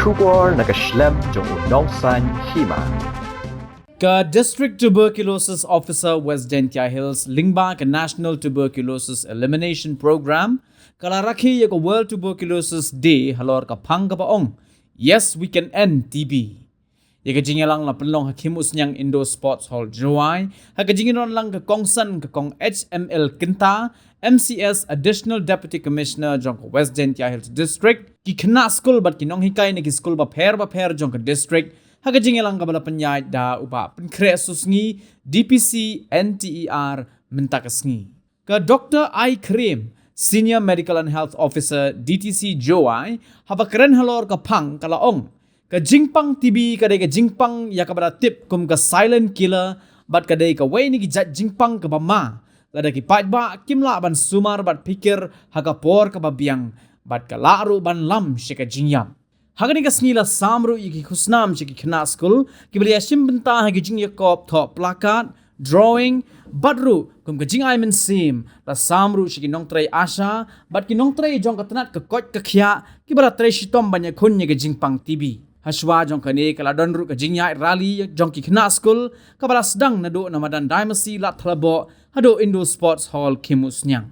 Shubor nakaslem jong unongsan Hima. Ka District Tuberculosis Officer West Dentia Hills lingba ka National Tuberculosis Elimination Program kala rakhi ya ka World Tuberculosis Day halor ka phang ka paong. Yes, we can end TB. Ya ka jingalang la penlong hakimus nyang Indo Sports Hall Juai, ha ka jinginon lang ka kongsan ka kong HML Kinta, MCS Additional Deputy Commissioner jong ka West Dentia Hills District, ki kena school bat kinong hikay na ki school ba per jong ka district, hagajingelang kabala panyay da upa penkresus ngi DPC NTER mentakas ngi. Ka Dr. Khyriem, Senior Medical and Health Officer DTC Joai, haba keren halor ka pang kalaong. Ka Jingpang TB kadai ka Jingpang ya kabala tip kum ka silent killer bat kadai ka way ni ki jat Jingpang ka bama. Lada ki pait ba kimla ban sumar bat pikir haga por ka babiang bat ka laru ban lam shika jingyam. Hagani ka snila samru iki khusnam chiki khna school ki bali ashim benta hagi jing yakop thop plakat drawing badru kum ka jing aimen sim la samru chiki nong trai asha bat ki nong trai jong ka tanat ka kot ka khia ki bala trai shitom banya khun ni ka Jingpang TB haswa jong ka ne kala donru ka jing yai rally jong ki khna school ka bala sedang nado na madan dynasty la thlabo hado Indo Sports Hall Kimus nyang.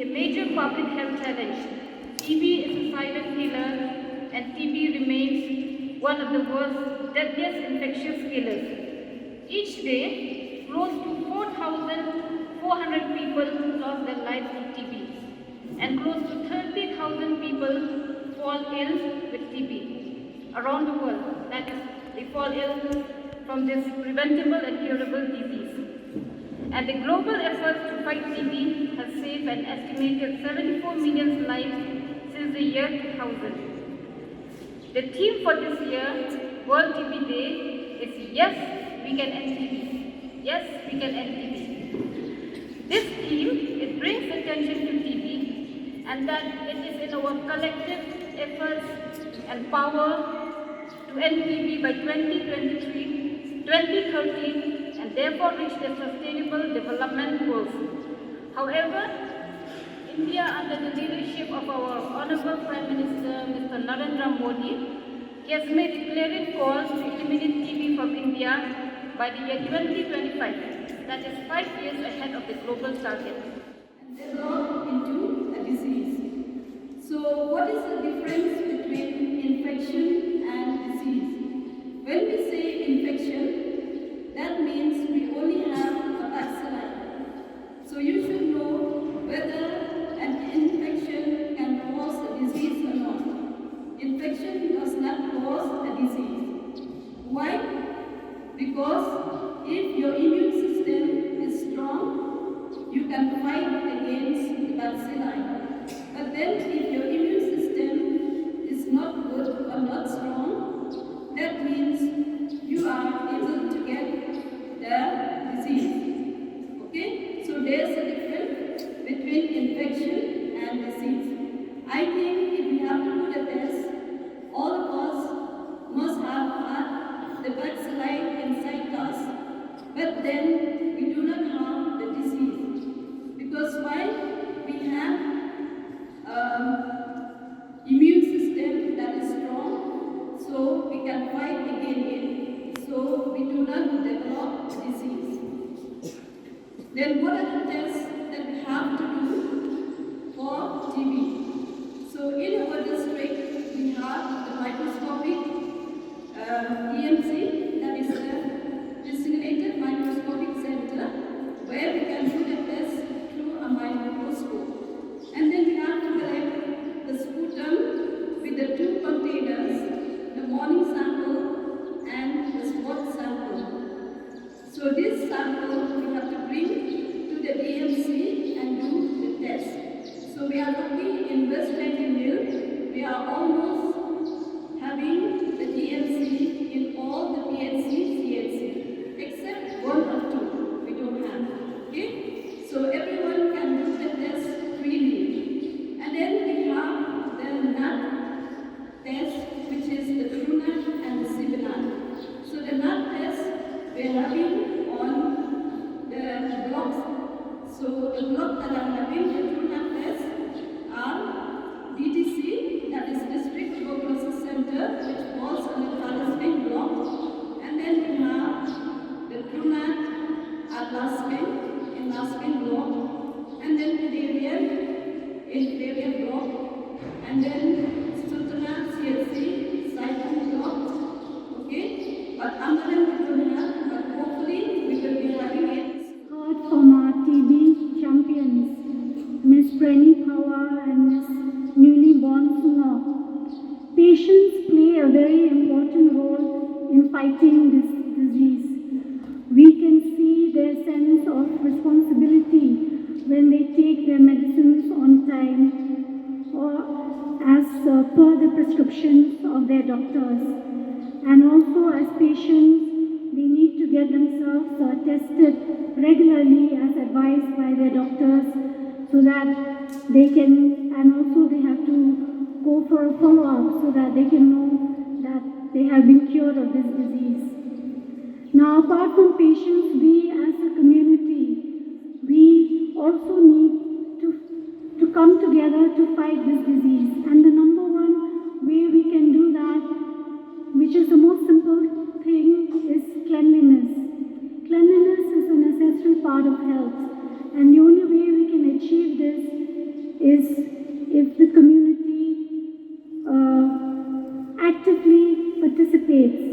A major public health challenge. TB is a silent killer and TB remains one of the worst, deadliest infectious killers. Each day, close to 4,400 people lost their lives to TB and close to 30,000 people fall ill with TB around the world. That is, they fall ill from this preventable and curable disease. And the global effort to fight TB has saved an estimated 74 million lives since the year 2000. The theme for this year, World TB Day, is Yes, we can end TB. Yes, we can end TB. This theme, it brings attention to TB and that it is in our collective efforts and power to end TB by 2023, 2030, and therefore reach the Sustainable Development Goals. However, India, under the leadership of our Honorable Prime Minister, Mr. Narendra Modi, he has made declaring calls to eliminate TB from India by the year 2025, that is 5 years ahead of the global target. Develop into a disease. So what is the difference between infection and disease? When we say infection, that means we only have a bacilli. So you should know whether an infection can cause a disease or not. Infection does not cause a disease. Why? Because if your immune system is strong, you can fight against the bacilli. But then if your immune system is not good or not strong, that means you are able to get the disease. Okay? So there's a difference between infection and disease. I think if we have to do the test, all of us must have had the bacilli inside us, but then we do not have the disease. Because why? We have immune system that is strong, so we can fight against it, so we do not develop disease. Then what are the tests that we have to do for TB? So in our district, we have the microscopic EMC, that is the designated microscopic center, where we can do the test through a microscope. And then we have to collect the sputum with the 2 containers, the morning sample and the spot sample. So this sample we have to bring to the DMC and do the test. So we are lucky in a very important role in fighting this disease. We can see their sense of responsibility when they take their medicines on time or as per the prescriptions of their doctors. And also as patients, they need to get themselves tested regularly as advised by their doctors so that they can, and also they have to go for a follow-up so that they can know that they have been cured of this disease. Now, apart from patients, we as a community, we also need to come together to fight this disease. And the number one way we can do that, which is the most simple thing, is cleanliness. Cleanliness is a necessary part of health. And the only way we can achieve this is if the community actively participates